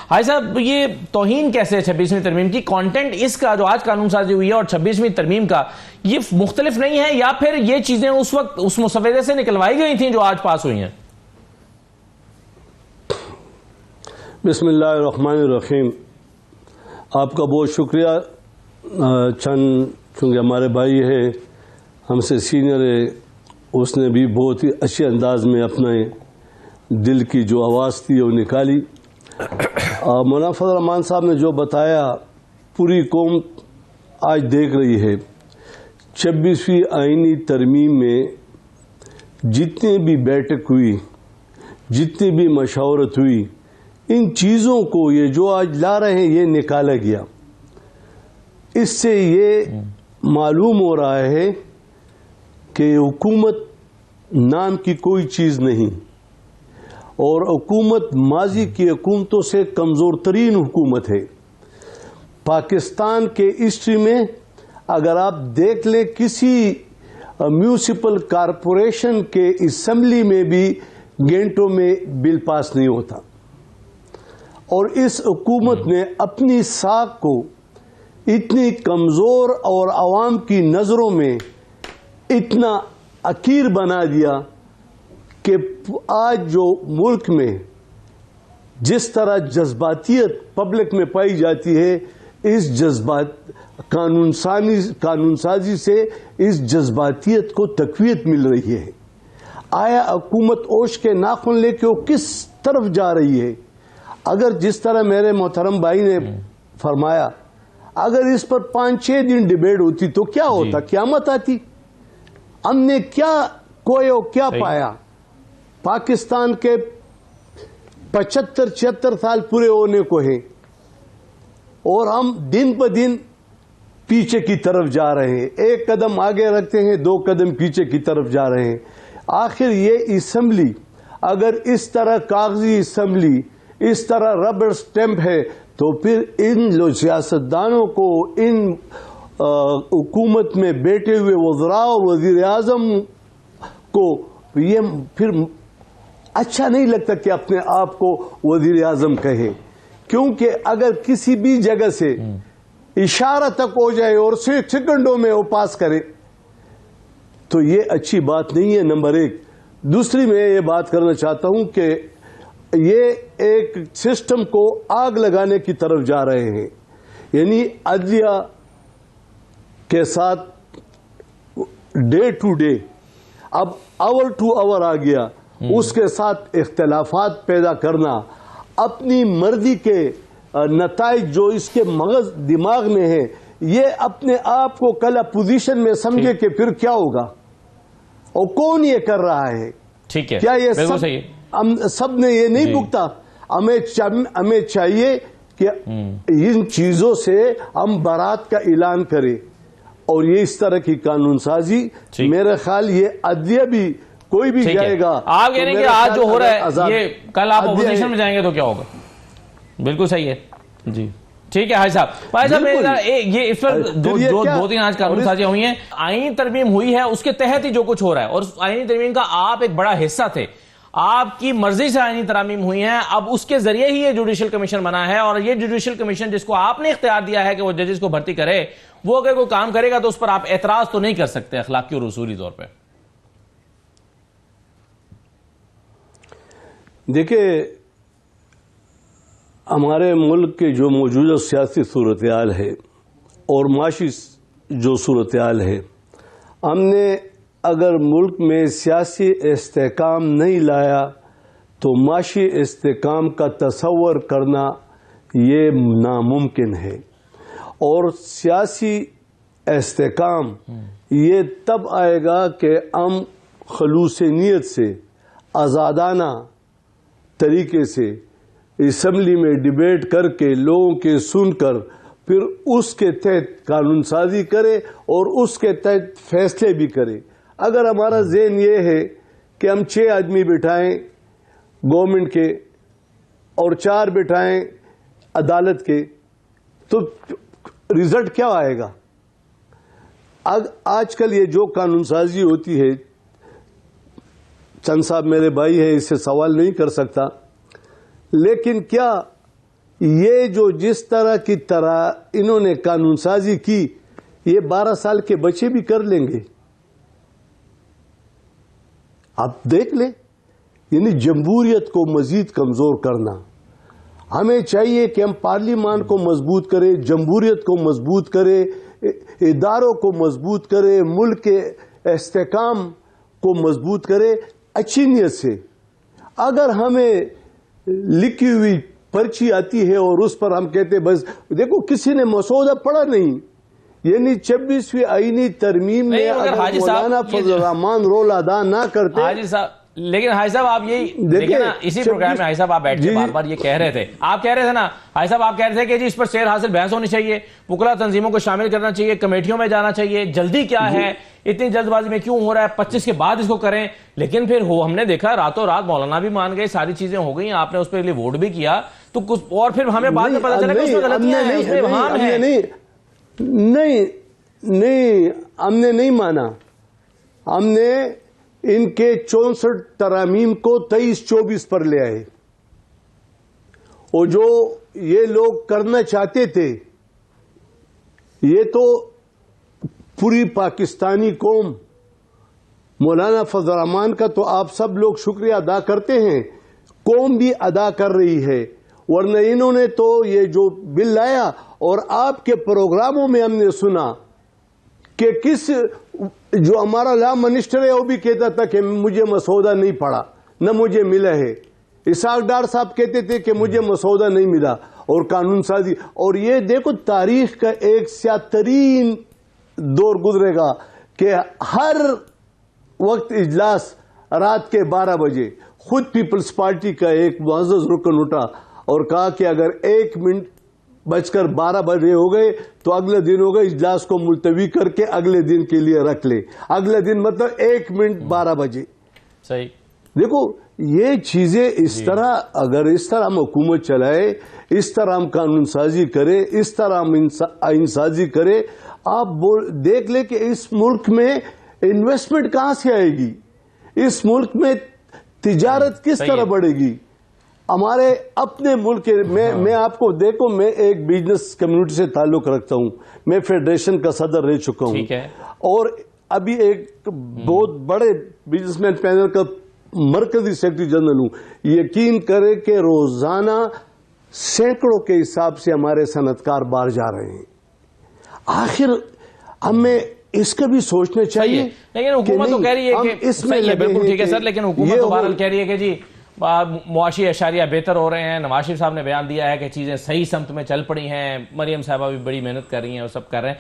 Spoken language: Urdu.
حاجی صاحب یہ توہین کیسے ہے 26ویں ترمیم کی؟ کانٹینٹ اس کا جو آج قانون سازی ہوئی ہے اور 26ویں ترمیم کا یہ مختلف نہیں ہے، یا پھر یہ چیزیں اس وقت اس مسودے سے نکلوائی گئی تھیں جو آج پاس ہوئی ہیں؟ بسم اللہ الرحمن الرحیم. آپ کا بہت شکریہ. چونکہ ہمارے بھائی ہے، ہم سے سینئر ہے، اس نے بھی بہت ہی اچھے انداز میں اپنے دل کی جو آواز تھی وہ نکالی. مولانا فضل الرحمان صاحب نے جو بتایا پوری قوم آج دیکھ رہی ہے. 26ویں آئینی ترمیم میں جتنی بھی بیٹھک ہوئی، جتنی بھی مشاورت ہوئی، ان چیزوں کو یہ جو آج لا رہے ہیں یہ نکالا گیا. اس سے یہ معلوم ہو رہا ہے کہ حکومت نام کی کوئی چیز نہیں، اور حکومت ماضی کی حکومتوں سے کمزور ترین حکومت ہے. پاکستان کے ہسٹری میں اگر آپ دیکھ لیں کسی میونسپل کارپوریشن کے اسمبلی میں بھی گھنٹوں میں بل پاس نہیں ہوتا، اور اس حکومت نے اپنی ساکھ کو اتنی کمزور اور عوام کی نظروں میں اتنا حقیر بنا دیا کہ آج جو ملک میں جس طرح جذباتیت پبلک میں پائی جاتی ہے، اس قانون سازی سے اس جذباتیت کو تقویت مل رہی ہے. آیا حکومت اوش کے ناخن لے کے وہ کس طرف جا رہی ہے؟ اگر جس طرح میرے محترم بھائی نے فرمایا، اگر اس پر 5-6 دن ڈیبیٹ ہوتی تو کیا ہوتا؟ قیامت آتی. ہم نے کیا کوئے کیا پایا؟ پاکستان کے 75-76 سال پورے ہونے کو ہیں اور ہم دن پہ دن پیچھے کی طرف جا رہے ہیں. 1 قدم آگے رکھتے ہیں، 2 قدم پیچھے کی طرف جا رہے ہیں. آخر یہ اسمبلی اگر اس طرح کاغذی اسمبلی، اس طرح ربر سٹیمپ ہے، تو پھر ان سیاستدانوں کو، ان حکومت میں بیٹھے ہوئے وزراء اور وزیر اعظم کو یہ پھر اچھا نہیں لگتا کہ اپنے آپ کو وزیر اعظم کہے. کیونکہ اگر کسی بھی جگہ سے اشارہ تک ہو جائے اور سیکنڈوں میں وہ پاس کرے تو یہ اچھی بات نہیں ہے. نمبر 1. دوسری میں یہ بات کرنا چاہتا ہوں کہ یہ ایک سسٹم کو آگ لگانے کی طرف جا رہے ہیں. یعنی عدلیہ کے ساتھ ڈے ٹو ڈے، اب آور ٹو آور آ گیا، اس کے ساتھ اختلافات پیدا کرنا، اپنی مرضی کے نتائج جو اس کے مغز دماغ میں ہیں، یہ اپنے آپ کو کل اپوزیشن میں سمجھے کہ پھر کیا ہوگا، اور کون یہ کر رہا ہے؟ ٹھیک ہے، کیا یہ سب نے یہ نہیں بھگتا؟ ہمیں چاہیے کہ ان چیزوں سے ہم برات کا اعلان کریں. اور یہ اس طرح کی قانون سازی میرے خیال یہ عدلیہ بھی کوئی بھی جائے گا. آپ کہہ رہے ہیں کہ آج جو ہو رہا ہے یہ کل آپ اپوزیشن میں جائیں گے تو کیا ہوگا؟ بالکل صحیح ہے جی. ٹھیک ہے حاج صاحب، یہ اس پر 2-3 آج قانون سازیاں ہوئی ہیں. آئینی ترمیم ہوئی ہے، اس کے تحت ہی جو کچھ ہو رہا ہے، اور آئینی ترمیم کا آپ ایک بڑا حصہ تھے. آپ کی مرضی سے آئینی ترامیم ہوئی ہیں، اب اس کے ذریعے ہی یہ جوڈیشل کمیشن بنا ہے. اور یہ جوڈیشل کمیشن جس کو آپ نے اختیار دیا ہے کہ وہ ججز کو بھرتی کرے، وہ اگر کوئی کام کرے گا تو اس پر آپ اعتراض تو نہیں کر سکتے اخلاقی اور اصولی طور پہ. دیکھیں، ہمارے ملک کے جو موجودہ سیاسی صورتحال ہے اور معاشی جو صورتحال ہے، ہم نے اگر ملک میں سیاسی استحکام نہیں لایا تو معاشی استحکام کا تصور کرنا یہ ناممکن ہے. اور سیاسی استحکام یہ تب آئے گا کہ ہم خلوص نیت سے، آزادانہ طریقے سے اسمبلی میں ڈیبیٹ کر کے لوگوں کے سن کر پھر اس کے تحت قانون سازی کرے اور اس کے تحت فیصلے بھی کرے. اگر ہمارا ذہن یہ ہے کہ ہم 6 آدمی بٹھائیں گورنمنٹ کے اور 4 بٹھائیں عدالت کے تو رزلٹ کیا آئے گا؟ آج کل یہ جو قانون سازی ہوتی ہے، چند صاحب میرے بھائی ہیں، اس سے سوال نہیں کر سکتا، لیکن کیا یہ جو جس طرح کی طرح انہوں نے قانون سازی کی یہ 12 سال کے بچے بھی کر لیں گے. آپ دیکھ لیں, یعنی جمہوریت کو مزید کمزور کرنا. ہمیں چاہیے کہ ہم پارلیمان کو مضبوط کریں, جمہوریت کو مضبوط کریں, اداروں کو مضبوط کریں, ملک کے استحکام کو مضبوط کریں اچھی نیت سے. اگر ہمیں لکھی ہوئی پرچی آتی ہے اور اس پر ہم کہتے بس دیکھو کسی نے مسودہ پڑھا نہیں, یعنی 26ویں آئینی ترمیم میں اگر مولانا فضل الرحمان رول ادا نہ کرتے. حاجی صاحب, لیکن حاجی صاحب آپ یہی دیکھیں نا, اسی پروگرام میں حاجی صاحب آپ بیٹھ کے بار بار یہ کہہ رہے تھے, آپ کہہ رہے تھے نا حاجی صاحب, آپ کہہ رہے تھے کہ جی اس پر سیر حاصل بحث ہونی چاہیے, وکلا تنظیموں کو شامل کرنا چاہیے, کمیٹیوں میں جانا چاہیے, جلدی کیا ہے, اتنی جلد بازی میں کیوں ہو رہا ہے, 25 کے بعد اس کو کریں. لیکن پھر ہم نے دیکھا راتوں رات مولانا بھی مان گئے, ساری چیزیں ہو گئی, آپ نے اس پہ لیے ووٹ بھی کیا, تو کچھ اور پھر ہمیں بعد میں پتا چلا کہ اس میں غلطیاں ہیں, اس میں ابہام ہے. نہیں, ہم نے نہیں مانا. ہم نے ان کے 64 ترامیم کو 23-24 پر لے آئے, اور جو یہ لوگ کرنا چاہتے تھے یہ تو پوری پاکستانی قوم, مولانا فضل الرحمان کا تو آپ سب لوگ شکریہ ادا کرتے ہیں, قوم بھی ادا کر رہی ہے. ورنہ انہوں نے تو یہ جو بل لایا, اور آپ کے پروگراموں میں ہم نے سنا کہ جو ہمارا لا منسٹر ہے وہ بھی کہتا تھا کہ مجھے مسودہ نہیں پڑا, نہ مجھے ملا ہے. اسحاق ڈار صاحب کہتے تھے کہ مجھے مسودہ نہیں ملا, اور قانون سازی. اور یہ دیکھو تاریخ کا ایک سیاہ ترین دور گزرے گا کہ ہر وقت اجلاس رات کے 12 بجے خود پیپلز پارٹی کا ایک معزز رکن اٹھا اور کہا کہ اگر 1 منٹ بج کر 12 بجے ہو گئے تو اگلے دن ہوگا, اجلاس کو ملتوی کر کے اگلے دن کے لیے رکھ لے. اگلے دن مطلب 1 منٹ 12 بجے. صحیح. دیکھو یہ چیزیں اس طرح, اگر اس طرح ہم حکومت چلائے, اس طرح ہم قانون سازی کرے, اس طرح ہم آئین سازی کرے, آپ دیکھ لیں کہ اس ملک میں انویسٹمنٹ کہاں سے آئے گی, اس ملک میں تجارت کس طرح بڑھے گی. ہمارے اپنے ملک میں آپ کو دیکھو, میں ایک بزنس کمیونٹی سے تعلق رکھتا ہوں, میں فیڈریشن کا صدر رہ چکا ہوں, اور ابھی ایک بہت بڑے بزنس مین پینل کا مرکزی سیکرٹری جنرل ہوں. یقین کرے کہ روزانہ سینکڑوں کے حساب سے ہمارے صنعتکار باہر جا رہے ہیں. آخر ہمیں اس کا بھی سوچنا چاہیے. لیکن حکومت تو کہہ رہی ہے کہ اس میں بالکل ٹھیک ہے سر, لیکن حکومت تو بہرحال کہہ رہی ہے کہ جی معاشی اشاریہ بہتر ہو رہے ہیں. نواز شریف صاحب نے بیان دیا ہے کہ چیزیں صحیح سمت میں چل پڑی ہیں, مریم صاحبہ بھی بڑی محنت کر رہی ہیں اور سب کر رہے ہیں.